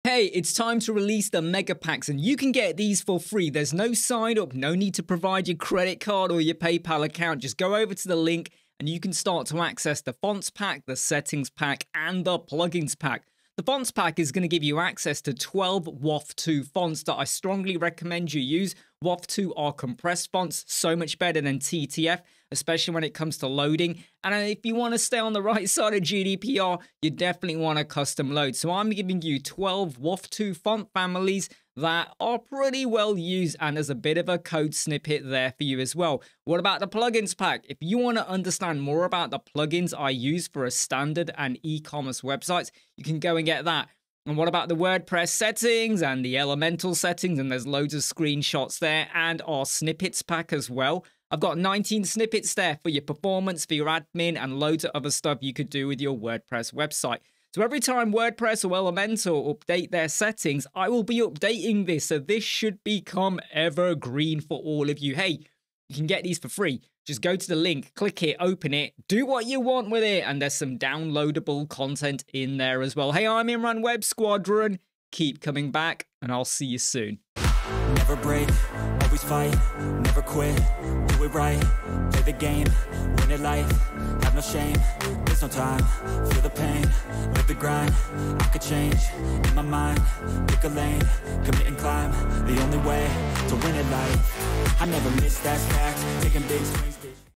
Hey, it's time to release the mega packs and you can get these for free. There's no sign up, no need to provide your credit card or your PayPal account. Just go over to the link and you can start to access the fonts pack, the settings pack, and the plugins pack. The fonts pack is going to give you access to 12 WAF 2 fonts that I strongly recommend you use. WAF 2 are compressed fonts, so much better than TTF, especially when it comes to loading. And if you want to stay on the right side of GDPR, you definitely want a custom load. So I'm giving you 12 WAF 2 font families that are pretty well used, and there's a bit of a code snippet there for you as well. What about the plugins pack? If you want to understand more about the plugins I use for a standard and e-commerce websites, you can go and get that. And what about the WordPress settings and the Elementor settings? And there's loads of screenshots there, and our snippets pack as well. I've got 19 snippets there for your performance, for your admin, and loads of other stuff you could do with your WordPress website. So every time WordPress or Elementor update their settings, I will be updating this. So this should become evergreen for all of you. Hey, you can get these for free. Just go to the link, click it, open it, do what you want with it. And there's some downloadable content in there as well. Hey, I'm Imran Web Squadron. Keep coming back and I'll see you soon. Never break, always fight, never quit, do it right, play the game, win it life, have no shame, there's no time, feel the pain, live the grind, I could change, in my mind, pick a lane, commit and climb, the only way to win it life, I never miss, that's fact, taking big swings.